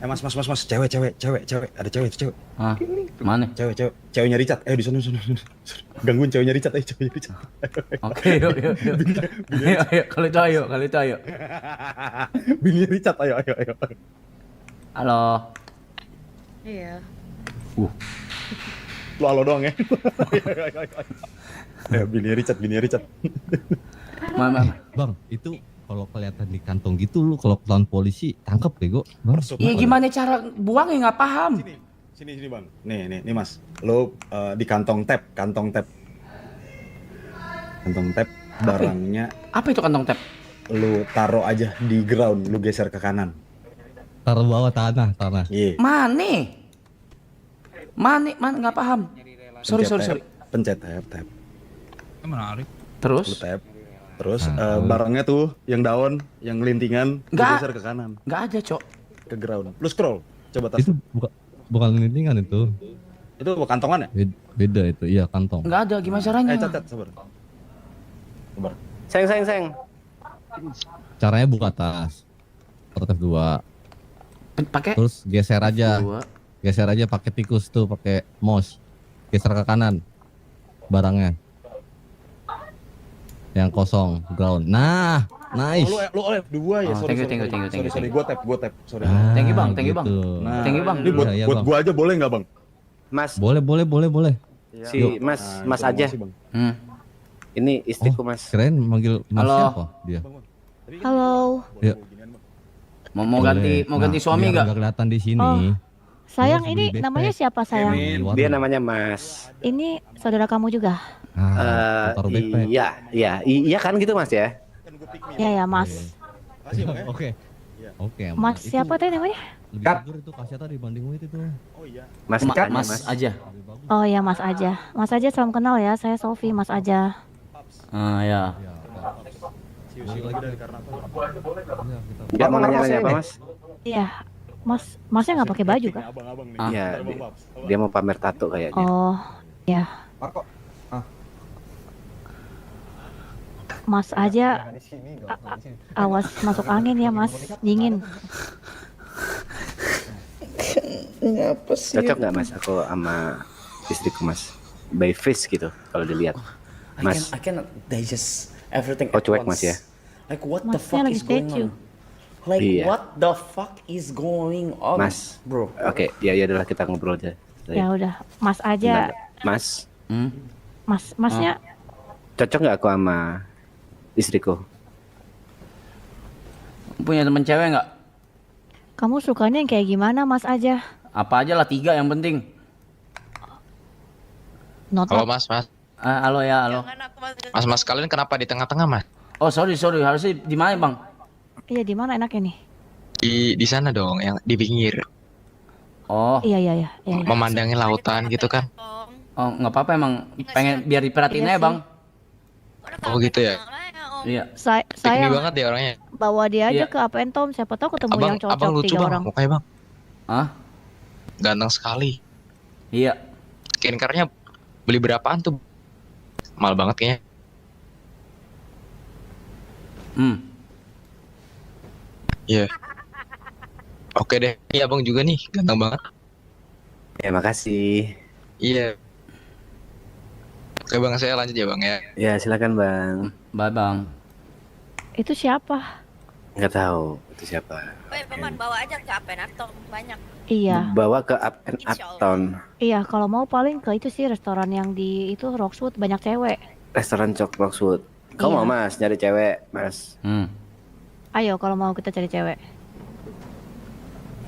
Mas, cewek, ada cewek, itu cewek. Ah, mana? Ceweknya Richard. Di sana. Gangguin ceweknya Richard, ceweknya Richard. Oke, yuk. Ayo, kalau itu ayo. Bini Richard, ayo. Halo. Iya. Lu halo doang ya. Ayo, bini Richard. Mana? Bang, itu kalau kelihatan di kantong gitu lu kalau ketahuan polisi tangkap bego. Bang. Iya gimana cara buangnya nggak paham. Sini Bang. Nih Mas. Lu di kantong tab. Kantong tab barangnya. Apa itu kantong tab? Lu taruh aja di ground, lu geser ke kanan. Taruh bawah tanah. Iya. Mana nggak paham. Sorry. Pencet tab. Menarik. Terus? Terus barangnya tuh yang daun, yang lintingan, geser ke kanan. Nggak ada, Cok. Ke ground. Lu scroll. Coba tas. Itu bukan lintingan itu. Itu kantongan ya? Beda itu. Iya, kantong. Nggak ada, gimana caranya? Catat, sabar. Seng. Caranya buka tas. Alt F2. Pakai Terus geser aja. dua. Geser aja pakai tikus tuh, pakai mouse. Geser ke kanan. Barangnya. Yang kosong, ground. Nah, nice. Lu F2 ya. Oh, thank you. Sorry, gua tap. Sorry. Thank you, Bang. Gitu. Nah, Thank you, Bang. Ini Iya, buat Bang. gua aja boleh nggak, Bang? Mas, Boleh. si Mas aja. Bang. Ini istriku Mas. Keren manggil Mas Halo. siapa dia? Halo. Ya. Mau Boleh. ganti suami biar nggak? kelihatan di sini. Oh. Sayang, Lu harus ini beli namanya backpack. siapa sayang? Dia namanya Mas. Ini saudara kamu juga? Taruh backpack. Iya kan gitu Mas ya. Ya Mas. Oke. Mas Itu siapa tadi namanya? Lebih Kat. bagus itu Kasyata dibanding itu tuh. Oh iya. Mas Mas kan Mas. aja. Lebih bagus. Oh ya Mas aja. Mas aja salam kenal ya. Saya Sofi, Mas aja. Ah ya. Ya, Siu lagi dari karnaval. ya, kita Dia mau nanya apa Mas? Iya. Masnya nggak pakai baju kan? Abang-abang nih. Ah. Iya, dia mau pamer tato kayaknya. Oh, ya. Mas aja awas masuk angin ya Mas, dingin. Cocok nggak Mas aku sama istriku Mas? By face gitu kalau dilihat. Mas. I cannot digest everything. Oh, at cuek, once. Mas, ya? Like what the Masnya fuck lagi is going statue. on? Like Iya. what the fuck is going on, Mas. bro? Oke, ya adalah kita ngobrol aja. Ya udah, Mas aja. Mas, Masnya cocok nggak aku sama istriku? Punya temen cewek nggak? kamu sukanya yang kayak gimana Mas aja? Apa aja lah 3 yang penting. Not Halo Mas. Halo ya, halo. Mas kalian kenapa di tengah-tengah Mas? Oh sorry harusnya di mana bang? Iya di mana enaknya nih? Di sana dong, yang di pinggir, Oh, Iya. memandangi lautan gitu kan? oh nggak apa-apa emang pengen biar diperhatiin Iya aja bang. Oh gitu ya. Iya. Saya Piknik banget ya orangnya. bawa dia aja Iya. ke Apentom, siapa tahu ketemu Abang yang cocok abang lucu 3 bang, orang. mukanya bang. Ah, Ganteng sekali. iya. Skincarenya beli berapaan tuh? Mahal banget kayaknya. Iya. Oke deh. Iya bang juga nih, ganteng banget. Ya makasih. Iya. Oke bang, saya lanjut ya bang ya. Ya silakan Bang. Bye bang. Itu siapa? Nggak tahu itu siapa. Paman bawa aja ke Apenatom banyak. Iya. Bawa ke Up and Insya Uptown. Iya, kalau mau paling ke itu sih restoran yang di itu Roxwood banyak cewek. Restoran Cok Roxwood. Kau Iya. mau Mas nyari cewek Mas? Ayo kalau mau kita cari cewek.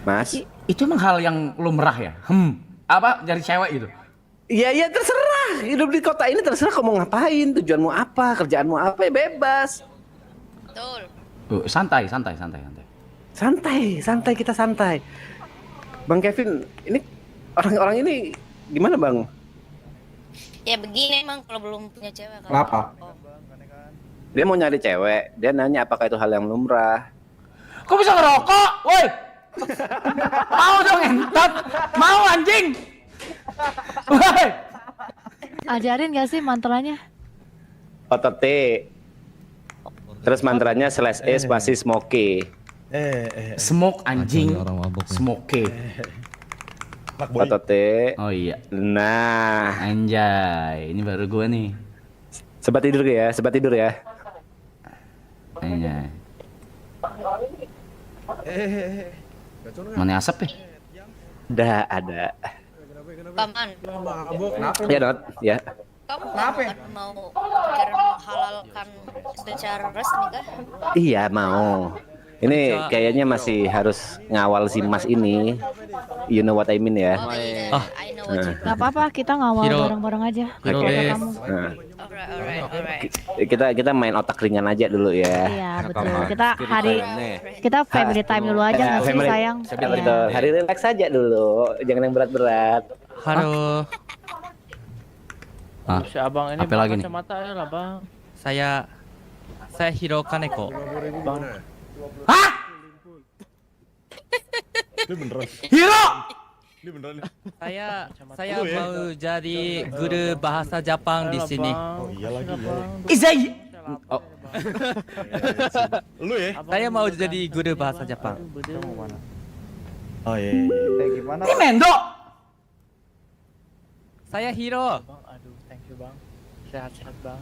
Mas? Itu emang hal yang lumrah ya? Apa dari cewek gitu? Iya terserah. Hidup di kota ini terserah kau mau ngapain, tujuanmu apa, kerjaanmu apa, ya bebas. Betul. Santai. Santai kita santai. Bang Kevin, ini orang-orang ini gimana Bang? Ya begini emang kalau belum punya cewek. Kenapa? Dia mau nyari cewek, dia nanya apakah itu hal yang lumrah. Kok bisa ngerokok? Woi! Mau dong entot? Mau anjing? Woi! Ajarin gak sih mantranya? Otot T. Terus mantranya /E spasi smoke. Smoke anjing. Ini orang mabuk nih. Smoke. Anak boy. Otote. Oh iya. Nah, Anjay, ini baru gua nih. sebat tidur ya, sebat tidur ya. Anjay. Mana asap ya? Ada. Paman, Ya, Dot. Ya. kamu mau pikir menghalalkan secara resmi kah? Iya, mau. Ini kayaknya masih harus ngawal si Mas ini. You know what I mean ya. Oh iya, I know what you mean. Gak apa-apa, kita ngawal Hiro. bareng-bareng aja. Hiro, Kata eh. kamu. Nah, Alright. kita main otak ringan aja dulu ya. Iya betul. Kita family time dulu aja nggak sih family. sayang? Betul. Iya. Hari relax aja dulu. Jangan yang berat-berat. Halo, Ah, Si abang ini apa lagi nih? kacamata ya lah bang. saya Hiro Kaneko. Ini beneran. Hiro! Ini beneran. Saya mau jadi guru bahasa Jepang di sini. Oh iya lagi ya. Izai. Oh, Lu ya? Saya mau jadi guru bahasa Jepang. Oh iya. ini Mendo. Saya Hiro. Bang, aduh, thank you bang. Sehat-sehat bang.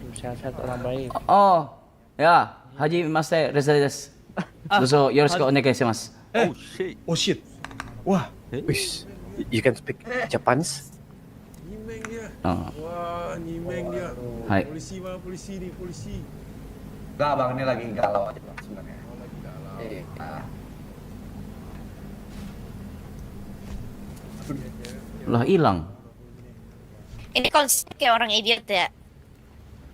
Aduh, sehat-sehat orang baik. Oh, ya, Haji Master Reza desu. Dozo yoroshiku onegaishimasu. Oh shit. Wah. Wish, you can speak Japanese? Oh. Wah, nyimeng dia. Hai. Polisi mah, polisi nih, polisi. Enggak bang, ini lagi galau aja bang sebenarnya. Oh, lagi galau. Iya. Lah hilang. Ini konsep kayak orang idiot ya.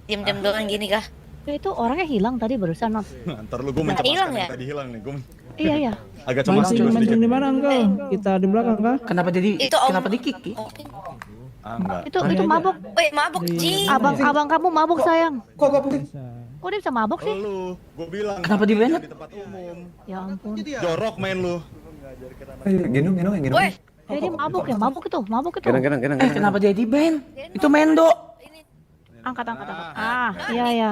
Diam-diam doang gini kah? Itu orangnya hilang tadi barusan Not. Ntar lu gue Nah, mencemaskan hilang yang ya? tadi hilang nih. Gue Iya iya. agak cemas juga sedikit. di mana engkau? Kita di belakang kah? Kenapa Itu om. kenapa dikiki? Oh, Ah enggak. Itu mabuk. weh mabuk Ji. Abang kamu mabuk sayang. Kok putih? Kok dia bisa mabuk sih? Lu, gue bilang. Kenapa di banned? Di tempat umum. Ya ampun. Jorok main lu. Gendong. Weh, Dia mabuk ya, mabuk itu. Kenang. Kenapa dia di band? Itu Mendo. ini. Angkat. Iya.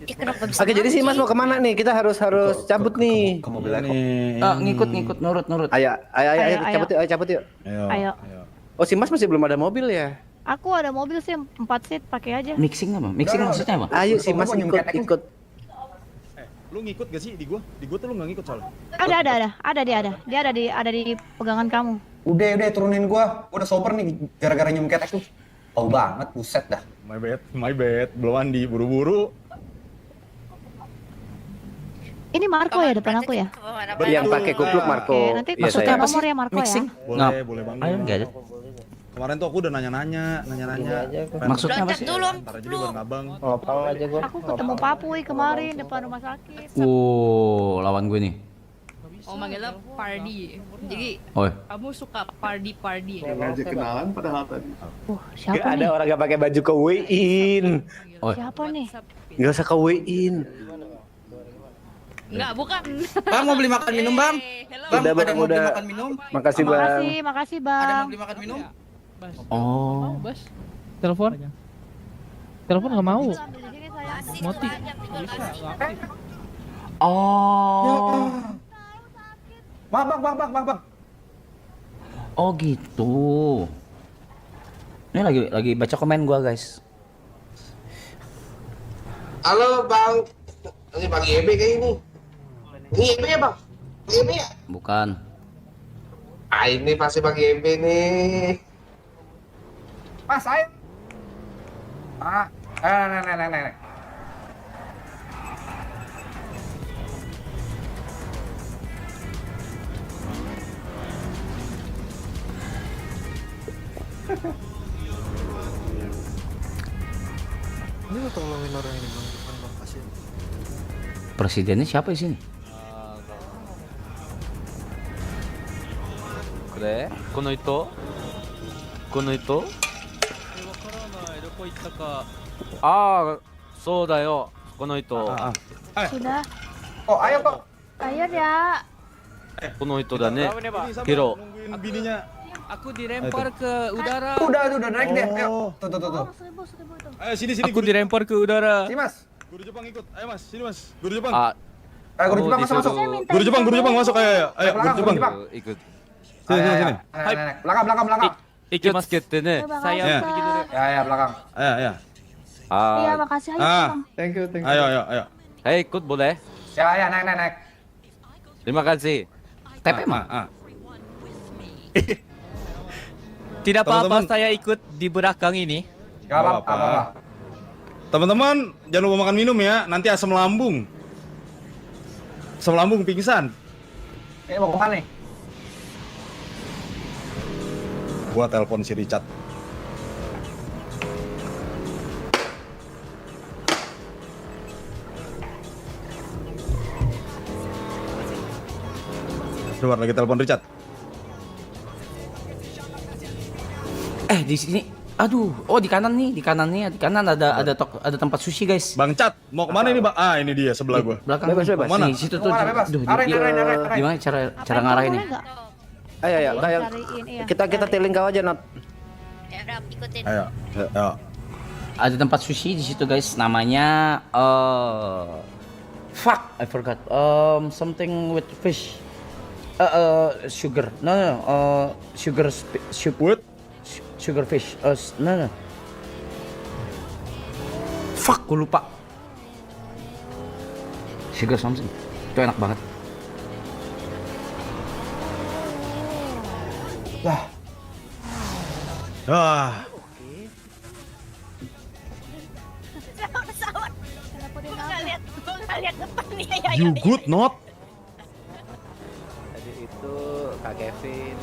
Kenapa bisa Oke, jadi si Mas mau kemana nih? Kita harus cabut nih. Ke mobilnya kok. Ngikut nurut. Ayo, Ayo. cabut yuk. Ayo. Oh, si Mas masih belum ada mobil ya? Aku ada mobil sih 4 seat, pakai aja. Mixing apa? Mixing maksudnya apa? Ayo si Mas ikut. Lu ngikut gak sih di gua? Di gua tuh lu gak ngikut soalnya. Ada dia. Dia ada di pegangan kamu. Udah turunin gua. Gua udah sober nih gara-gara nyium ketek tuh. Bau banget, buset dah. My bad. Belum mandi, buru-buru. Ini Marco ya depan aku ya. Yang pakai kupluk Marco. Oke, nanti Iya, maksudnya saya. nomor ya Marco Mixing? ya. Boleh banget. Ayo enggak ada. Kemarin tuh aku udah nanya-nanya. Maksudnya apa loncat sih? dulu om. Ntar aja bareng abang. Aku ketemu Papuy kemarin depan rumah sakit. Lawan gue nih. Oh manggilnya party. Jadi Oi. kamu suka party. Aja kenalan padahal tadi. Siapa Gak ada nih? orang gak pakai baju kewin. Oi. Siapa nih? Gak usah kewin. Enggak, bukan. Bang mau beli makan minum bang? Hello. Udah, Bang, ada Bang, mau beli udah. makan minum? Makasih bang. Makasih Ada mau Bang. beli makan minum? Oh. Bas. Telepon nggak mau. Ambil di sini sayang. Moti. Oh. Bang. Oh gitu. Ini lagi baca komen gua, guys. Halo bang, ini pagi EB kayak ini. Ini EB ya bang? Ini EB ya? Bukan. Ah ini pasti pagi EB nih. Mas, ayo. Nek. Ini lo tolongin orang ini bang, bukan bang pasien. Presidennya siapa di sini? この人ああそうだよこの人 Sudah. Oh, ayo kok. Ayo ya. この人だね Ini sabar, Hiro. nungguin bininya. Aku dilempar ke udara. Udah naik deh. Ayo. Tuh. Oh, seribu itu. Ayo sini Aku dilempar ke udara. Sini Mas. Guru Jepang ikut. Ayo Mas, sini Mas. Guru Jepang. Ayo guru Jepang masuk. Guru Jepang masuk. Ayo, guru Jepang. ikut. Sini. Naik. Belakang. Ikimasu ne. Saya Ya. pergi dulu. Ya, belakang. Ayo. Iya, makasih aja. Thank you. Ayo. Saya ikut boleh? Ya, naik. Terima kasih. TP mah. Tidak apa-apa Teman-teman. saya ikut di belakang ini. Gak apa-apa. Teman-teman, jangan lupa makan minum ya. Nanti asam lambung. Asam lambung pingsan. Mau kemana nih? Gua telepon si Richard. Coba lagi telepon Richard. Di sini. Aduh, di kanan nih, di kanan ada tempat sushi guys. Bang Cat, mau kemana ini Bang? Ah, ini dia sebelah gua. Belakang. Bebas. Mana? Nih, situ tuh. Kemana, bebas? Aduh, Arahin. gimana cara ngarahinnya? Ayo, kayak Cariin, iya. kita teling kau aja, Not. Ya udah, ikutin. Ayo. Ada tempat sushi di situ guys, namanya fuck, I forgot. Something with fish. Sugar. No. What? Sugar fish. No. Fuck, gue lupa. Sugar something. Itu enak banget. Pesawat. Gue nggak lihat depan nih. You good not? Tadi itu Kak Kevin.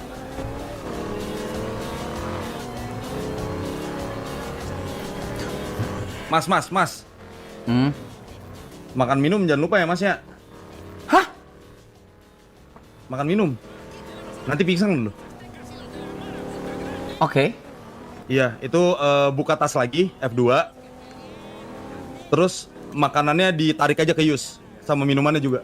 Mas. Hmm. Makan minum jangan lupa ya Mas ya. Hah? Makan minum. Nanti pingsan lu. Oke. Iya, itu buka tas lagi F2. Terus makanannya ditarik aja ke Yus sama minumannya juga.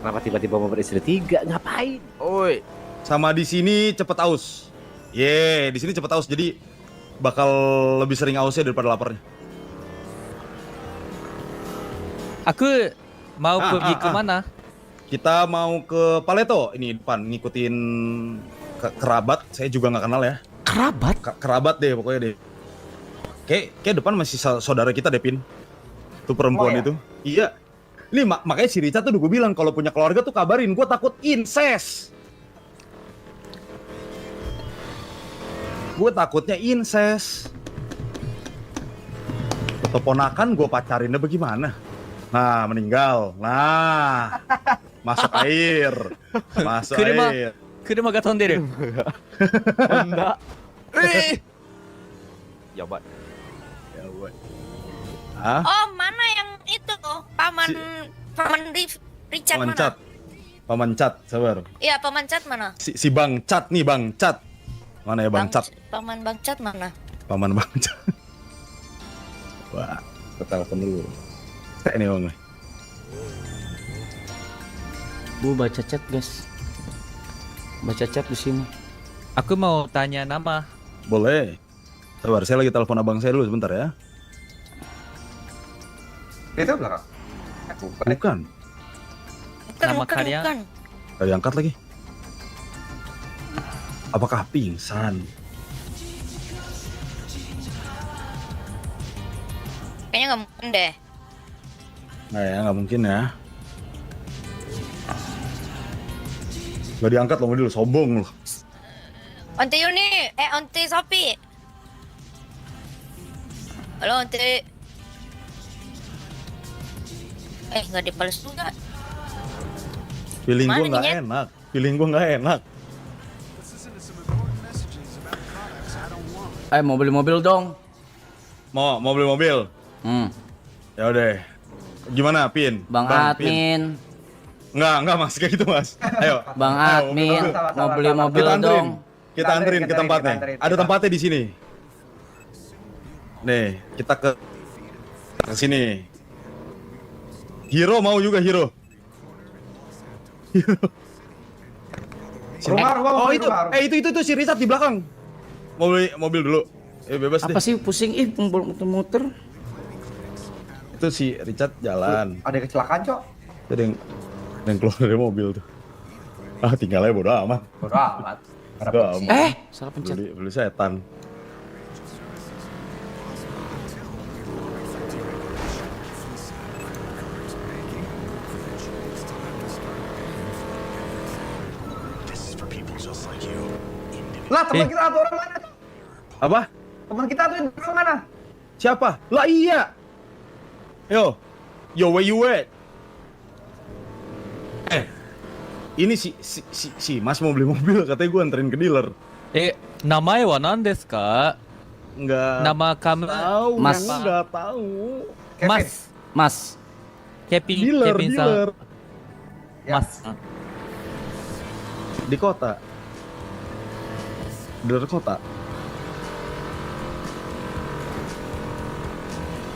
Kenapa tiba-tiba mau beristri 3? Ngapain? Oi. Sama di sini cepet aus. Di sini cepet aus jadi bakal lebih sering ausnya daripada laparnya. Aku mau pergi ke mana? Kita mau ke Paleto ini depan ngikutin kerabat. Saya juga nggak kenal ya. Kerabat? Kerabat deh pokoknya deh. Kayak depan masih saudara kita deh, Pin. Tuh perempuan itu. Iya. Ini makanya si Richard tuh udah gue bilang kalau punya keluarga tuh kabarin. Gue takut incest. Gue takutnya incest. Atau ponakan gue pacarinnya bagaimana? Nah, meninggal. Nah, masuk air. Masuk air. 車が飛んでる。Ya, Pak. Ya, gue. Hah? Oh, mana yang itu tuh? Paman Richard Paman mana? Cat. Paman Cat, sabar. Iya, Paman Cat mana? Si Bang Cat nih, Bang Cat. Mana ya Bang Cat? Paman Bang Cat mana? Paman Bang Cat. Wah, kita telepon dulu. Ini Bang. Bu baca chat guys. Baca chat di sini. Aku mau tanya nama. Boleh. Sabar, saya lagi telepon abang saya dulu sebentar ya. Itu belakang. Bukan. Nama kalian? Bukan. Gak diangkat lagi. Apakah pingsan? Kayaknya nggak mungkin deh. Nah ya, nggak mungkin ya. Gak diangkat loh, dulu sombong loh. Onti Yuni, Onti Sopi. Halo Onti. Nggak dibalas juga. Feeling Mana gue nggak nih, Nyet? enak. Feeling gue nggak enak. Mau beli mobil dong. Mau beli mobil? Ya udah. Gimana, Pin? Bang Admin. Enggak Mas, kayak gitu Mas. Ayo. Bang Ayo, Admin, mau beli mobil Kita anterin. dong. Kita anterin ke tempatnya. Ada tempatnya di sini. Nih, kita ke sini. Hero mau juga Hero. Rumah, Oh itu, itu si Richard di belakang. Mau beli mobil dulu. bebas deh. Apa sih pusing muter-muter? Itu si Richard jalan. Ada kecelakaan, Cok. Ada yang keluar dari mobil tuh. Ah, tinggalnya bodo amat. Bodo amat. Bodo amat. Salah pencet. Beli setan. Lah, teman kita tuh orang mana tuh? Apa? Teman kita tuh orang mana? Siapa? Lah iya. Yo, where you at? Ini si Mas mau beli mobil, katanya gue anterin ke dealer. 名前は何ですか Enggak 生カム tahu, Mas. enggak tahu. Mas Mas, Dealer, Kevin dealer. Mas Di kota. Dealer kota.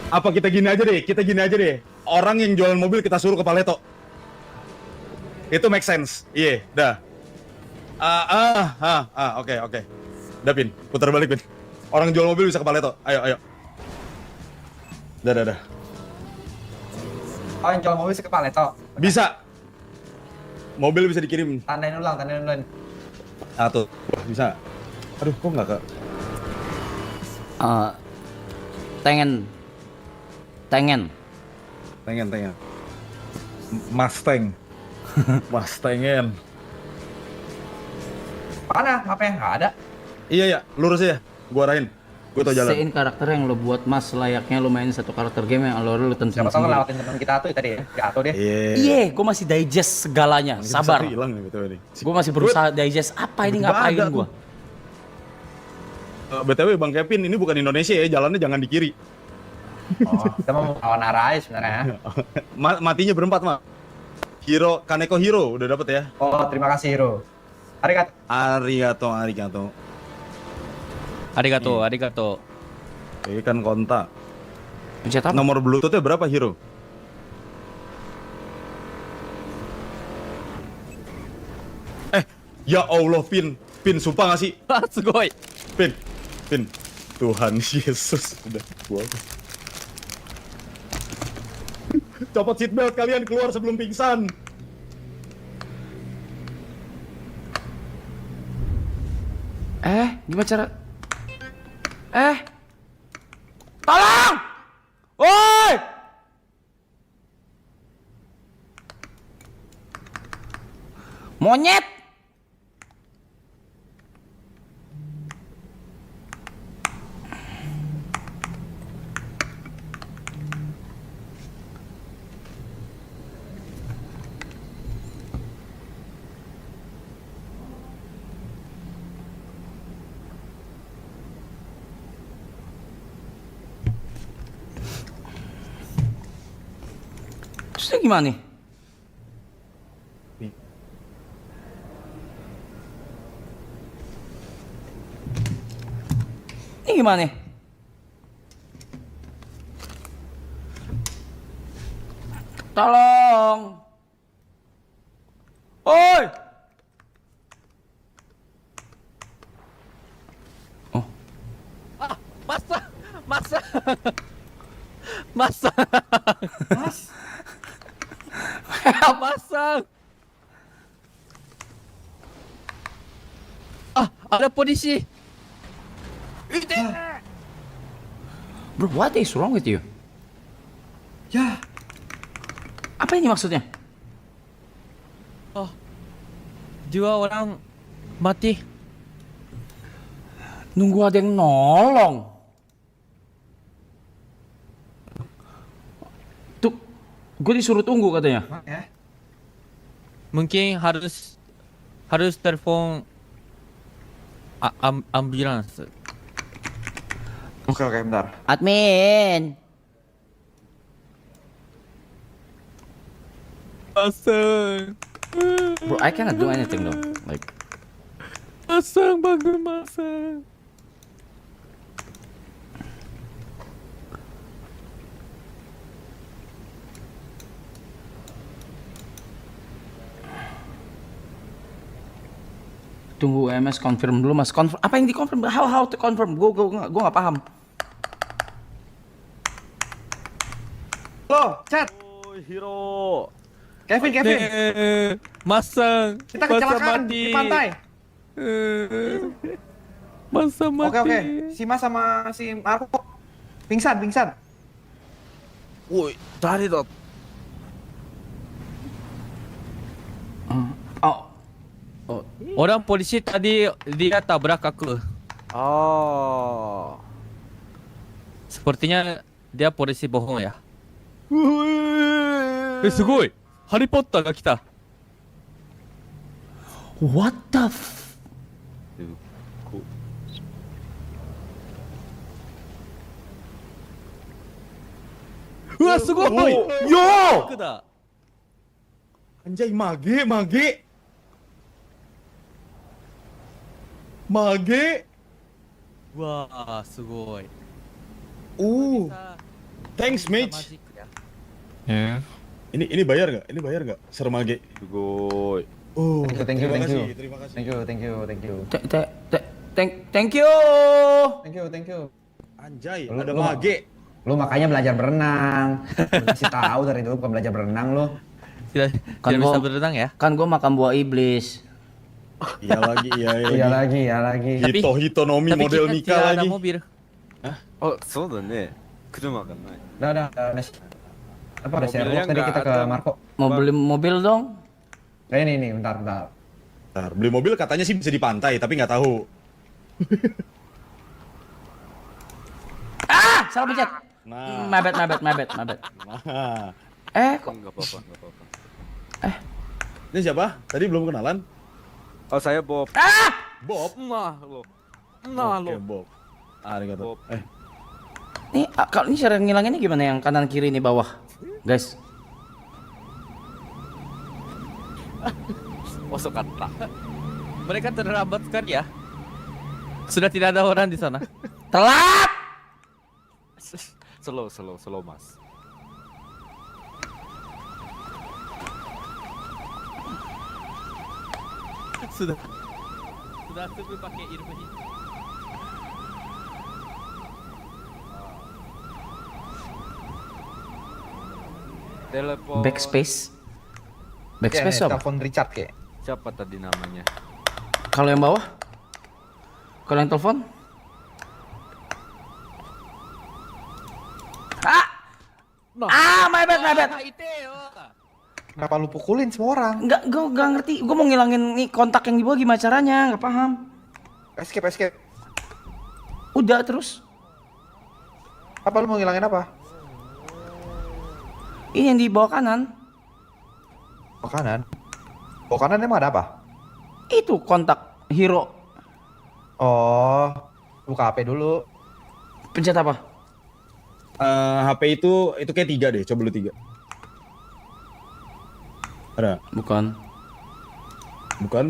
Apa kita gini aja deh. Orang yang jualan mobil kita suruh ke Paleto. Itu make sense. Iya, dah. Oke. Dah, Pin. Putar balik, Pin. Orang jual mobil bisa ke Paleto. Ayo. Dah. Oh, yang jual mobil ke Paleto. Bisa. Mobil bisa dikirim. Tandain ulang. Tuh. Wah, bisa. Aduh, kok nggak ke... tengen. Tengen. Mustang. Mustangen. Mana? Apa yang nggak ada? Iya, lurus aja. Gua arahin. Gua tau jalan. Sein karakter yang lo buat Mas layaknya lo main satu karakter game yang lo tentuin Siapa tahu sendiri. ngelewatin teman kita tuh tadi ya. Jatuh deh. Iya, gue masih digest segalanya. Ini Sabar. satu hilang nih BTW nih. Gue masih berusaha digest apa ini Nggak ngapain ada gue. BTW Bang Kevin, ini bukan Indonesia ya, jalannya jangan di kiri. Oh, kita mau lawan arah aja sebenarnya. Matinya berempat, Mak. Kaneko Hero udah dapet ya. Oh, terima kasih Hiro. Arigato. arigato Ini kan kontak. Pencet apa? Nomor Bluetooth-nya berapa, Hero? Ya Allah, Pin, sumpah gak sih? すごい Pin. Tuhan Yesus, udah gua. Copot seatbelt kalian, keluar sebelum pingsan. Gimana cara? Tolong! Woi! Monyet! Terus gimana nih? Ini gimana nih? Tolong! Oi! Oh, masa Mas. masang ada polisi. bro, what is wrong with you? Ya, Apa ini maksudnya? Dua orang mati. Nunggu ada yang nolong. Tuh, gue disuruh tunggu katanya. ya. Mungkin harus telepon ambulans. Oke, bentar. Admin. Masang. Bro, I cannot do anything though. Like, Masang, bangun masang. Tunggu MS confirm dulu mas. Confirm apa yang di confirm? How to confirm? Gue nggak paham. Halo, chat. Oh, Hiro. Kevin. Masang. Kita kecelakaan di pantai. Masa mati. Oke. Si Mas sama si Marco pingsan. Woi, dari dot. Orang polisi tadi dia tabrak aku. Oh. Sepertinya dia polisi bohong ya. Sugoi. Harry Potter ga kita. What the f... Wah, sugoi. Yo! Aku da. Anjay, mage. Wah, sugoi. Thanks, mate. Magic ya. Ya. Ini bayar nggak? Sermage. Sugoi. Oh, Thank you. Terima kasih. Thank you. Thank you. Thank you. Anjay, Lu- ada lu- mage. Lu makanya belajar berenang. Lu kasih tahu dari dulu bukan belajar berenang lu. Tidak, Kan tidak bisa gua- berenang ya. Kan gue makan buah iblis. Iya lagi. Iya lagi. Hitonomi Tapi model kita Mika tidak ada lagi. mobil. Oh, そうだね。車がない。 Udah. Nes. Apa ada share Mobilnya tadi nggak kita ke ada. Marco. Mau beli mobil dong? Ini, bentar. Bentar, beli mobil katanya sih bisa di pantai, tapi nggak tahu. Ah, salah pencet. Nah, My bad. nah. Kok Enggak apa-apa. Ini siapa? Tadi belum kenalan? Oh, saya Bob. Bob. Nah, lo. Oke, Bob. Arigato. Bob. nih kalau ini cara ngilanginnya gimana yang kanan kiri ini bawah? Guys. Masuk kata. Mereka terlambat sekali ya. Sudah tidak ada orang di sana. Telat. Slow, Mas. Sudah sebelum pakai ilmu ini. Telepon. Backspace apa? Telepon Richard kayak. Siapa tadi namanya? Kalau yang bawah? Kalau yang telepon? My bad. Kenapa lu pukulin semua orang? Enggak, gue nggak ngerti. Gue mau ngilangin nih kontak yang di bawah gimana caranya? Nggak paham. Escape. Udah terus. Apa lu mau ngilangin apa? Ini yang di bawah kanan. Bawah kanan emang ada apa? Itu kontak hero. Oh, buka HP dulu. Pencet apa? HP itu kayak 3 deh, coba lu 3. Ada? Bukan. Bukan?